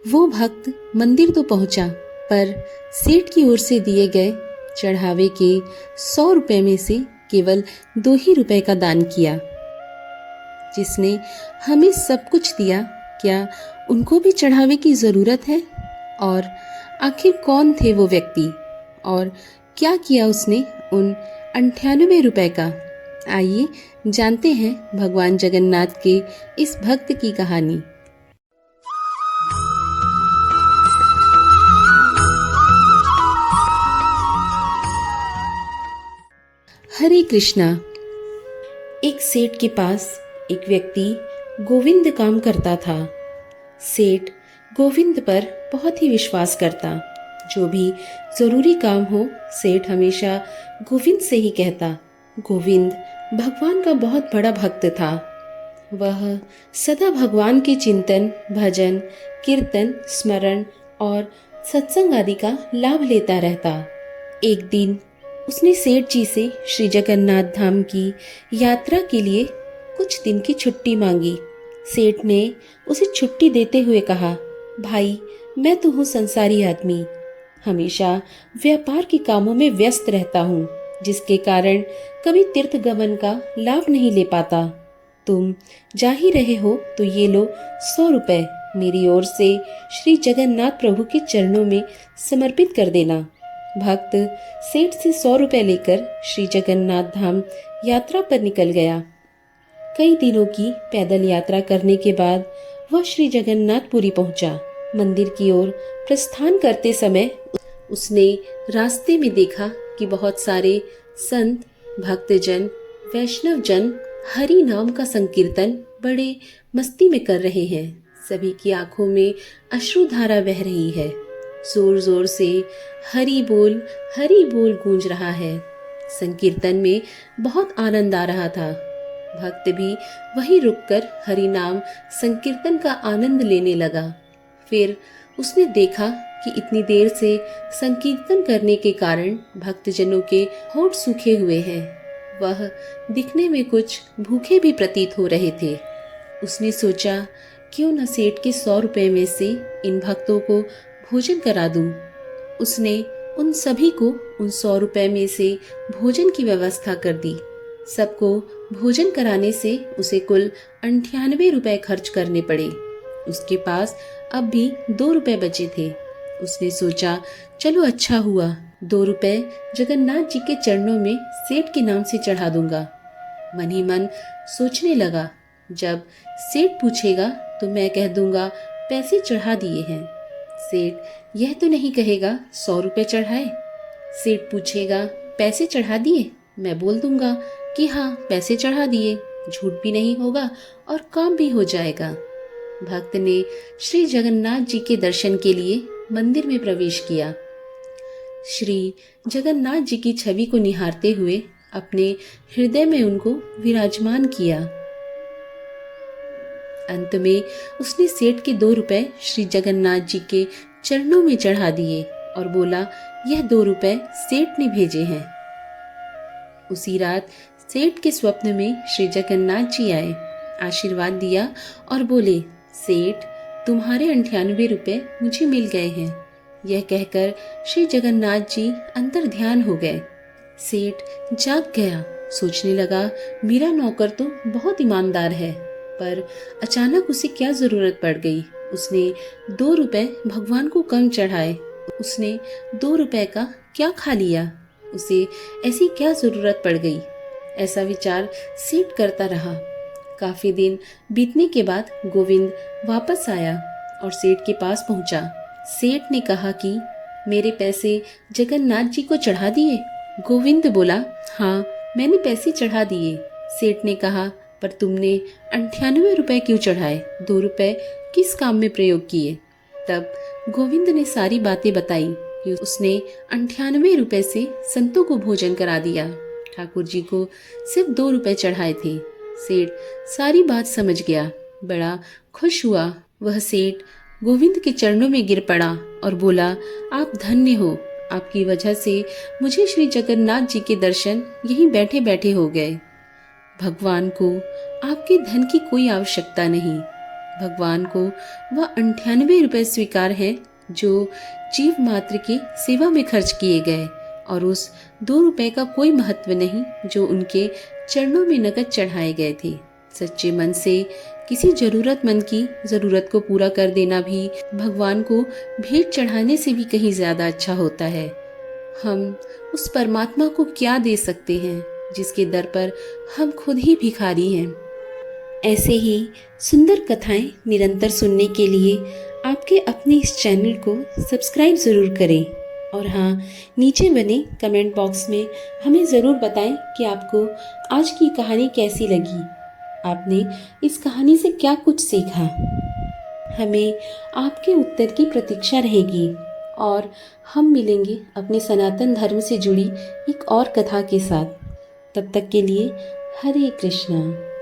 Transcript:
वो भक्त मंदिर तो पहुंचा, पर सेठ की ओर से दिए गए चढ़ावे के 100 रुपए में से केवल 2 ही रुपए का दान किया। जिसने हमें सब कुछ दिया, क्या उनको भी चढ़ावे की जरूरत है? और आखिर कौन थे वो व्यक्ति, और क्या किया उसने उन 98 रुपए का? आइए जानते हैं भगवान जगन्नाथ के इस भक्त की कहानी। हरे कृष्णा। एक सेठ के पास एक व्यक्ति गोविंद काम करता था। सेठ गोविंद पर बहुत ही विश्वास करता। जो भी जरूरी काम हो, सेठ हमेशा गोविंद से ही कहता। गोविंद भगवान का बहुत बड़ा भक्त था। वह सदा भगवान के चिंतन, भजन, कीर्तन, स्मरण और सत्संग आदि का लाभ लेता रहता। एक दिन उसने सेठ जी से श्री जगन्नाथ धाम की यात्रा के लिए कुछ दिन की छुट्टी मांगी। सेठ ने उसे छुट्टी देते हुए कहा, भाई, मैं तो हूँ संसारी आदमी, हमेशा व्यापार के कामों में व्यस्त रहता हूँ, जिसके कारण कभी तीर्थ गमन का लाभ नहीं ले पाता। तुम जा ही रहे हो तो ये लो 100 रुपए मेरी ओर से श्री जगन्नाथ प्रभु के चरणों में समर्पित कर देना। भक्त सेठ से 100 रुपए लेकर श्री जगन्नाथ धाम यात्रा पर निकल गया। कई दिनों की पैदल यात्रा करने के बाद वह श्री जगन्नाथपुरी पहुंचा। मंदिर की ओर प्रस्थान करते समय उसने रास्ते में देखा कि बहुत सारे संत, भक्तजन, वैष्णव जन हरि नाम का संकीर्तन बड़े मस्ती में कर रहे हैं। सभी की आंखों में अश्रुधारा बह रही है। जोर जोर से हरि बोल गूंज रहा है। संकीर्तन में बहुत आनंद आ रहा था। भक्त भी वहीं रुककर हरि नाम संकीर्तन का आनंद लेने लगा। फिर उसने देखा कि इतनी देर से संकीर्तन करने के कारण भक्तजनों के होंठ सूखे हुए हैं। वह दिखने में कुछ भूखे भी प्रतीत हो रहे थे। उसने सोचा, क्यों न सेठ के 100 रुपए में से इन भक्तों को भोजन करा दूं। उसने उन सभी को उन 100 रुपए में से भोजन की व्यवस्था कर दी। सबको भोजन कराने से उसे कुल 98 रुपए खर्च करने पड़े। उसके पास अब भी 2 रुपए बचे थे। उसने सोचा, चलो अच्छा हुआ, 2 रुपए जगन्नाथ जी के चरणों में सेठ के नाम से चढ़ा दूंगा। मन ही मन सोचने लगा, जब सेठ पूछेगा तो मैं कह दूंगा पैसे चढ़ा दिए हैं। सेठ यह तो नहीं कहेगा 100 रुपए चढ़ाए। सेठ पूछेगा पैसे चढ़ा दिए, मैं बोल दूंगा कि हाँ पैसे चढ़ा दिए। झूठ भी नहीं होगा और काम भी हो जाएगा। भक्त ने श्री जगन्नाथ जी के दर्शन के लिए मंदिर में प्रवेश किया। श्री जगन्नाथ जी की छवि को निहारते हुए अपने हृदय में उनको विराजमान किया। अंत में उसने सेठ के 2 रुपए श्री जगन्नाथ जी के चरणों में चढ़ा दिए और बोला, यह 2 रुपए सेठ ने भेजे हैं। उसी रात सेठ के स्वप्न में श्री जगन्नाथ जी आए, आशीर्वाद दिया और बोले, सेठ, तुम्हारे 98 रुपए मुझे मिल गए हैं। यह कहकर श्री जगन्नाथ जी अंतर ध्यान हो गए। सेठ जाग गया, सोचने लगा, मेरा नौकर तो बहुत ईमानदार है, पर अचानक उसे क्या जरूरत पड़ गई। उसने 2 रुपए भगवान को कम चढ़ाए। उसने 2 रुपए का क्या खा लिया? उसे ऐसी क्या जरूरत पड़ गई? ऐसा विचार सेठ करता रहा। काफी दिन बीतने के बाद गोविंद वापस आया और सेठ के पास पहुंचा। सेठ ने कहा कि मेरे पैसे जगन्नाथ जी को चढ़ा दिए? गोविंद बोला, हाँ, मैंने पैसे चढ़ा दिए। सेठ ने कहा, पर तुमने 98 रुपए क्यों चढ़ाए? 2 रुपए किस काम में प्रयोग किए? तब गोविंद ने सारी बातें बताई कि उसने 98 रुपए से संतों को भोजन करा दिया। ठाकुर जी को सिर्फ 2 रुपए चढ़ाए थे। सेठ सारी बात समझ गया, बड़ा खुश हुआ। वह सेठ गोविंद के चरणों में गिर पड़ा और बोला, आप धन्य हो, आपकी वजह से मुझे श्री जगन्नाथ जी के दर्शन यहीं बैठे बैठे हो गए। भगवान को आपके धन की कोई आवश्यकता नहीं। भगवान को वह 98 रुपये स्वीकार है जो जीव मात्र की सेवा में खर्च किए गए, और उस 2 रुपये का कोई महत्व नहीं जो उनके चरणों में नकद चढ़ाए गए थे। सच्चे मन से किसी जरूरतमंद की ज़रूरत को पूरा कर देना भी भगवान को भेंट चढ़ाने से भी कहीं ज़्यादा अच्छा होता है। हम उस परमात्मा को क्या दे सकते हैं जिसके दर पर हम खुद ही भिखारी हैं। ऐसे ही सुंदर कथाएं निरंतर सुनने के लिए आपके अपने इस चैनल को सब्सक्राइब ज़रूर करें, और हाँ, नीचे बने कमेंट बॉक्स में हमें ज़रूर बताएं कि आपको आज की कहानी कैसी लगी, आपने इस कहानी से क्या कुछ सीखा। हमें आपके उत्तर की प्रतीक्षा रहेगी, और हम मिलेंगे अपने सनातन धर्म से जुड़ी एक और कथा के साथ। तब तक के लिए हरे कृष्णा।